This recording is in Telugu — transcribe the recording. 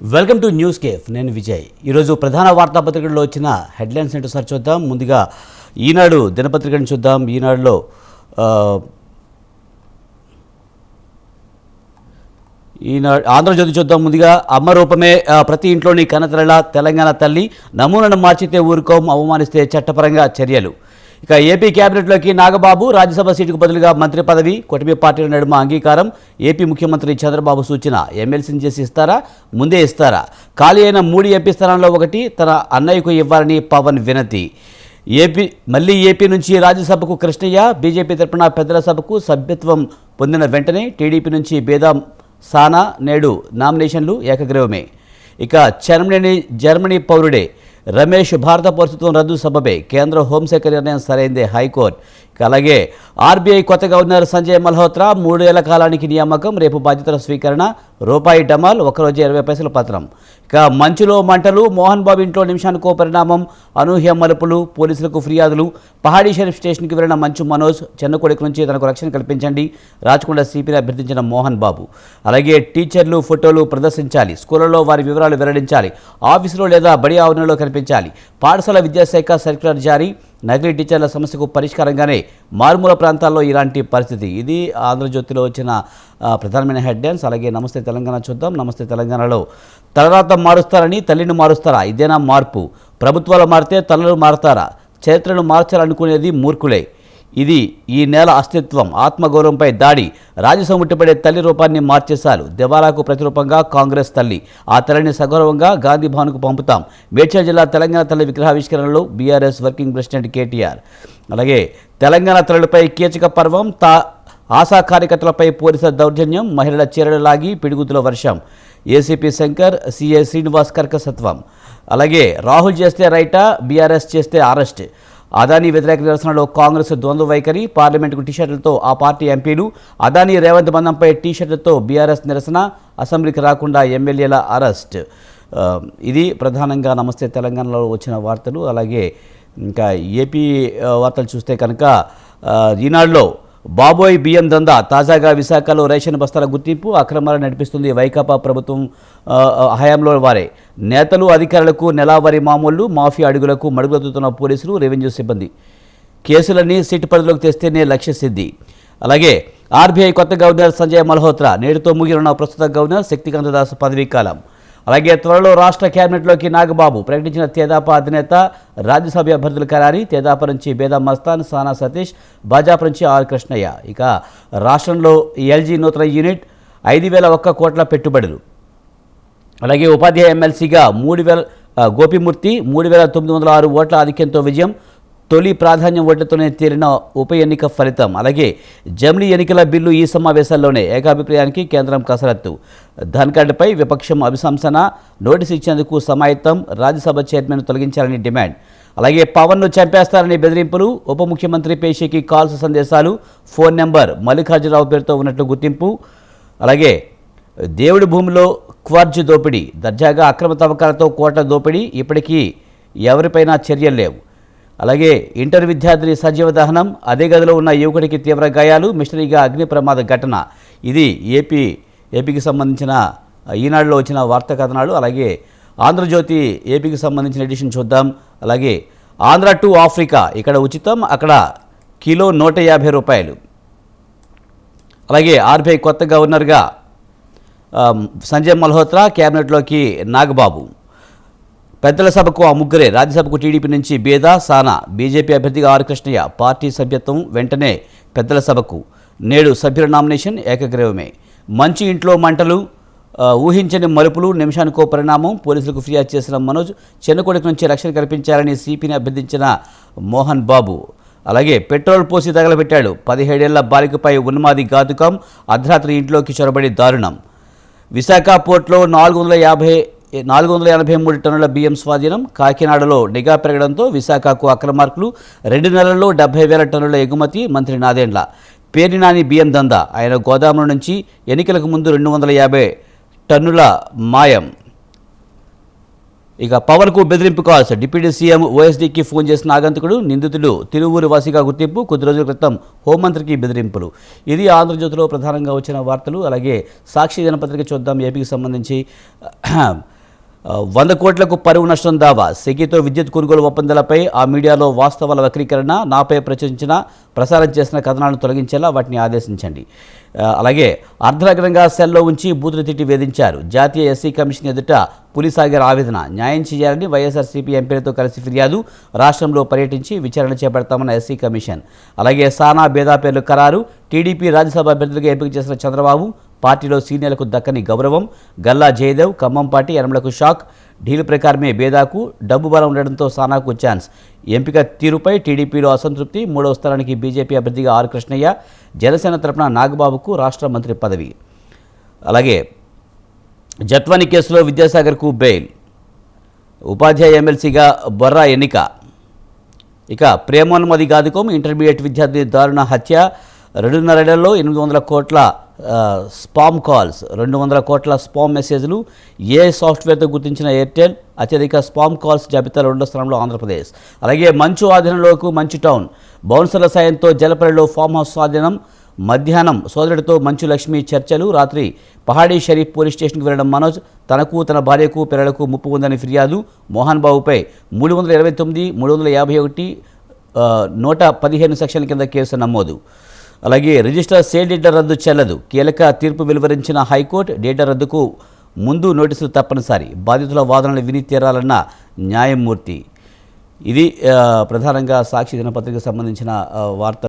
Welcome to news cafe. నేను విజయ్. ఈరోజు ప్రధాన వార్తాపత్రికల్లో వచ్చిన హెడ్లైన్స్ ఏంటో సార్ చూద్దాం. ముందుగా ఈనాడు దినపత్రికను చూద్దాం. ఈనాడులో ఆంధ్రజ్యోతి చూద్దాం. ముందుగా అమ్మ రూపమే ప్రతి ఇంట్లోని కనతరల తెలంగాణ తల్లి, నమూనాను మార్చితే ఊరుకోం, అవమానిస్తే చట్టపరంగా చర్యలు. ఇక ఏపీ కేబినెట్లోకి నాగబాబు, రాజ్యసభ సీటుకు బదులుగా మంత్రి పదవి, కూటమి పార్టీల నడుమ అంగీకారం. ఏపీ ముఖ్యమంత్రి చంద్రబాబు సూచన, ఎమ్మెల్సీని చేసి ఇస్తారా, ముందే ఇస్తారా? ఖాళీ అయిన 3 ఎంపీ స్థానాల్లో ఒకటి తన అన్నయ్యకు ఇవ్వాలని పవన్ వినతి. ఏపీ నుంచి రాజ్యసభకు కృష్ణయ్య, బీజేపీ తరపున పెద్దల సభకు సభ్యత్వం పొందిన వెంటనే టీడీపీ నుంచి బేదాం సానా నేడు నామినేషన్లు ఏకగ్రీవమే. ఇక జర్మనీ పౌరుడే రమేష్ భారత పౌరసత్వం రద్దు సబబే, కేంద్ర హోంశాఖ నిర్ణయం సరైందే హైకోర్టు. అలాగే ఆర్బీఐ కొత్త గవర్నర్ సంజయ్ మల్హోత్రా 3 ఏళ్ల కాలానికి నియామకం, రేపు బాధ్యతల స్వీకరణ. రూపాయి డమాల్, ఒక్కరోజు 20 పైసల పత్రం. ఇక మంచులో మంటలు, మోహన్ బాబు ఇంట్లో నిమిషానికో పరిణామం, అనూహ్య మలుపులు, పోలీసులకు ఫిర్యాదులు. పహాడీ షరీఫ్ స్టేషన్కి వెళ్ళిన మంచు మనోజ్, చెన్నకోడికి నుంచి తనకు రక్షణ కల్పించండి, రాచకొండ సిపిని అభ్యర్థించిన మోహన్ బాబు. అలాగే టీచర్లు ఫోటోలు ప్రదర్శించాలి, స్కూళ్లలో వారి వివరాలు వెల్లడించాలి, ఆఫీసులో లేదా బడి ఆవరణలో కనిపించాలి. పాఠశాల విద్యాశాఖ సర్క్యులర్ జారీ, నకిలీ టీచర్ల సమస్యకు పరిష్కారంగానే మారుమూల ప్రాంతాల్లో ఇలాంటి పరిస్థితి. ఇది ఆంధ్రజ్యోతిలో వచ్చిన ప్రధానమైన హెడ్లైన్స్. అలాగే నమస్తే తెలంగాణ చూద్దాం. నమస్తే తెలంగాణలో తలరాత మారుస్తారని తల్లిని మారుస్తారా? ఇదేనా మార్పు? ప్రభుత్వాలు మారితే తలలు మారుతారా? చరిత్రను మార్చాలనుకునేది మూర్ఖులే. ఇది ఈ నేల అస్తిత్వం, ఆత్మగౌరవంపై దాడి. రాజ్యసభ ముట్టిపడే తల్లి రూపాన్ని మార్చేశారు. దివాలాకు ప్రతిరూపంగా కాంగ్రెస్ తల్లి. ఆ తల్లిని సగౌరవంగా గాంధీ భవన్కు పంపుతాం. మేడ్చల్ జిల్లా తెలంగాణ తల్లి విగ్రహావిష్కరణలో బీఆర్ఎస్ వర్కింగ్ ప్రెసిడెంట్ కేటీఆర్. అలాగే తెలంగాణ తల్లులపై కీచక పర్వం, ఆశా కార్యకర్తలపై పోలీసుల దౌర్జన్యం, మహిళల చీరలు లాగి పిడుగుతుల వర్షం. ఏసీపీ శంకర్, సీఏ శ్రీనివాస్ కర్కసత్వం. అలాగే రాహుల్ చేస్తే రైటా, బీఆర్ఎస్ చేస్తే అరెస్ట్. అదానీ వ్యతిరేక నిరసనలో కాంగ్రెస్ ద్వంద్వ వైఖరి, పార్లమెంటుకు టీషర్టులతో ఆ పార్టీ ఎంపీలు. అదానీ రేవంత్ బంధంపై టీషర్టులతో బీఆర్ఎస్ నిరసన, అసెంబ్లీకి రాకుండా ఎమ్మెల్యేల అరెస్ట్. ఇది ప్రధానంగా నమస్తే తెలంగాణలో వచ్చిన వార్తలు. అలాగే ఇంకా ఏపీ వార్తలు చూస్తే కనుక ఈనాడులో బాబోయ్ బియ్యం దందా, తాజాగా విశాఖలో రేషన్ బస్తాల గుర్తింపు, అక్రమాలు నడిపిస్తుంది వైకాపా ప్రభుత్వం హయాంలో వారే. నేతలు అధికారులకు నెలావారీ మామూళ్లు, మాఫియా అడుగులకు మడుగులెత్తుతున్న పోలీసులు, రెవెన్యూ సిబ్బంది. కేసులన్నీ సిట్ పరిధిలోకి తెస్తేనే లక్ష్య సిద్ధి. అలాగే ఆర్బీఐ కొత్త గవర్నర్ సంజయ్ మల్హోత్రా, నేడుతో ముగినున్న ప్రస్తుత గవర్నర్ శక్తికాంత దాస్ పదవీకాలం. అలాగే త్వరలో రాష్ట్ర కేబినెట్లోకి నాగబాబు, ప్రకటించిన తెదేపా అధినేత. రాజ్యసభ అభ్యర్థుల ఖరారీ, తెదేపా నుంచి బేదా మస్తాన్, సానా సతీష్, భాజపా నుంచి ఆర్ కృష్ణయ్య. ఇక రాష్ట్రంలో ఎల్జీ నూతన యూనిట్, 5,001 కోట్ల పెట్టుబడులు. అలాగే ఉపాధ్యాయ ఎమ్మెల్సీగా గోపిమూర్తి 3,906 ఓట్ల ఆధిక్యంతో విజయం. తొలి ప్రాధాన్యం ఓట్లతోనే తేలిన ఉప ఎన్నిక ఫలితం. అలాగే జమిలీ ఎన్నికల బిల్లు ఈ సమావేశాల్లోనే ఏకాభిప్రాయానికి కేంద్రం కసరత్తు. ధన్ఖడ్పై విపక్షం అభిశంసన, నోటీసు ఇచ్చేందుకు సమాయత్తం, రాజ్యసభ చైర్మన్ తొలగించాలని డిమాండ్. అలాగే పవన్ను చంపేస్తారని బెదిరింపులు, ఉప ముఖ్యమంత్రి పేషీకి కాల్స్ సందేశాలు, ఫోన్ నెంబర్ మల్లికార్జునరావు పేరుతో ఉన్నట్లు గుర్తింపు. అలాగే దేవుడి భూమిలో క్వార్జ్ దోపిడీ, దర్జాగా అక్రమ తవ్వకాలతో కోట్ల దోపిడీ, ఇప్పటికీ ఎవరిపైనా చర్యలు లేవు. అలాగే ఇంటర్ విద్యార్థిని సజీవ దహనం, అదే గదిలో ఉన్న యువకుడికి తీవ్ర గాయాలు, మిస్టరీగా అగ్ని ప్రమాద ఘటన. ఇది ఏపీకి సంబంధించిన ఈనాడులో వచ్చిన వార్తా కథనాలు. అలాగే ఆంధ్రజ్యోతి ఏపీకి సంబంధించిన ఎడిషన్ చూద్దాం. అలాగే ఆంధ్ర టు ఆఫ్రికా, ఇక్కడ ఉచితం, అక్కడ కిలో 150 రూపాయలు. అలాగే ఆర్బీఐ కొత్త గవర్నర్గా సంజయ్ మల్హోత్రా, కేబినెట్లోకి నాగబాబు. పెద్దల సభకు ఆ ముగ్గురే, రాజ్యసభకు టీడీపీ నుంచి బేదా సానా, బీజేపీ అభ్యర్థిగా ఆర్ కృష్ణయ్య. పార్టీ సభ్యత్వం వెంటనే పెద్దల సభకు. నేడు సభ్యుల నామినేషన్ ఏకగ్రీవమే. మంచి ఇంట్లో మంటలు, ఊహించని మలుపులు, నిమిషానికో పరిణామం, పోలీసులకు ఫిర్యాదు చేసిన మనోజ్, చెన్నకోడికి నుంచి రక్షణ కల్పించాలని సిపిని అభ్యర్థించిన మోహన్ బాబు. అలాగే పెట్రోల్ పోసి తగలబెట్టాడు, 17 ఏళ్ల బాలికపై ఉన్మాది ఘాతుకం, అర్ధరాత్రి ఇంట్లోకి చొరబడి దారుణం. విశాఖ పోర్టులో 483 టన్నుల బియ్యం స్వాధీనం. కాకినాడలో నిఘా పెరగడంతో విశాఖకు అక్రమార్కులు. 2 నెలల్లో 70,000 టన్నుల ఎగుమతి. మంత్రి నాదెండ్ల పేర్ని నాని బియ్యం దందా, ఆయన గోదాముల నుంచి ఎన్నికలకు ముందు 250 టన్నుల మాయం. ఇక పవన్కు బెదిరింపు కాల్స్. డిప్యూటీ సీఎం ఓఎస్డీకి ఫోన్ చేసిన ఆగంతకుడు, నిందితుడు తిరువూరు వాసిగా గుర్తింపు, కొద్ది రోజుల క్రితం హోంమంత్రికి బెదిరింపులు. ఇది ఆంధ్రజ్యోతిలో ప్రధానంగా వచ్చిన వార్తలు. అలాగే సాక్షి దినపత్రిక చూద్దాం. ఏపీకి సంబంధించి 100 కోట్లకు పరువు నష్టం దావా. సెకీతో విద్యుత్ కొనుగోలు ఒప్పందాలపై ఆ మీడియాలో వాస్తవాల వక్రీకరణ, నాపై ప్రసారం చేసిన కథనాలను తొలగించేలా వాటిని ఆదేశించండి. అలాగే అర్ధనగ్నంగా సెల్లో ఉంచి బూతులు తిట్టి వేధించారు. జాతీయ ఎస్సీ కమిషన్ ఎదుట పులిసాగర్ ఆవేదన. న్యాయం చేయాలని వైఎస్ఆర్సీపీ ఎంపీలతో కలిసి ఫిర్యాదు. రాష్ట్రంలో పర్యటించి విచారణ చేపడతామన్న ఎస్సీ కమిషన్. అలాగే సానా బేదా పేర్లు ఖరారు. టీడీపీ రాజ్యసభ అభ్యర్థులుగా ఎంపిక చేసిన చంద్రబాబు, పార్టీలో సీనియర్లకు దక్కని గౌరవం. గల్లా జయదేవ్, ఖమ్మం పార్టీ యనమలకు షాక్. డీల్ ప్రకారమే బేదాకు డబ్బు బలం ఉండడంతో సానాకు ఛాన్స్. ఎంపిక తీరుపై టీడీపీలో అసంతృప్తి. 3వ స్థానానికి బీజేపీ అభ్యర్థిగా ఆర్ కృష్ణయ్య, జనసేన తరపున నాగబాబుకు రాష్ట్ర మంత్రి పదవి. అలాగే జత్వాని కేసులో విద్యాసాగర్కు బెయిల్. ఉపాధ్యాయ ఎమ్మెల్సీగా బొర్రా ఎన్నిక. ఇక ప్రేమోన్మది గాదుకోం. ఇంటర్మీడియట్ విద్యార్థి దారుణ హత్య. 2.5 ఏళ్లలో 800 కోట్ల స్పామ్ కాల్స్, 200 కోట్ల స్పామ్ మెసేజ్లు. ఏ సాఫ్ట్వేర్తో గుర్తించిన ఎయిర్టెల్. అత్యధిక స్పామ్ కాల్స్ జాబితాలో 2వ స్థానంలో ఆంధ్రప్రదేశ్. అలాగే మంచు ఆధీనంలోకి మంచు టౌన్. బౌన్సర్ల సాయంతో జలపల్లిలో ఫామ్ హౌస్ స్వాధీనం. మధ్యాహ్నం సోదరుడితో మంచు లక్ష్మి చర్చలు. రాత్రి పహాడీ షరీఫ్ పోలీస్ స్టేషన్కి వెళ్లడం మనోజ్. తనకు, తన భార్యకు, పిల్లలకు ముప్పు ఉందని ఫిర్యాదు. మోహన్ బాబుపై 329, 351, 115 సెక్షన్ల కింద కేసు నమోదు. అలాగే రిజిస్టర్ సేల్ డేటా రద్దు చెల్లదు. కీలక తీర్పు వెలువరించిన హైకోర్టు. డేటా రద్దుకు ముందు నోటీసులు తప్పనిసరి. బాధితుల వాదనలు విని తీరాలన్న న్యాయమూర్తి. ఇది ప్రధానంగా సాక్షి దినపత్రికకు సంబంధించిన వార్త.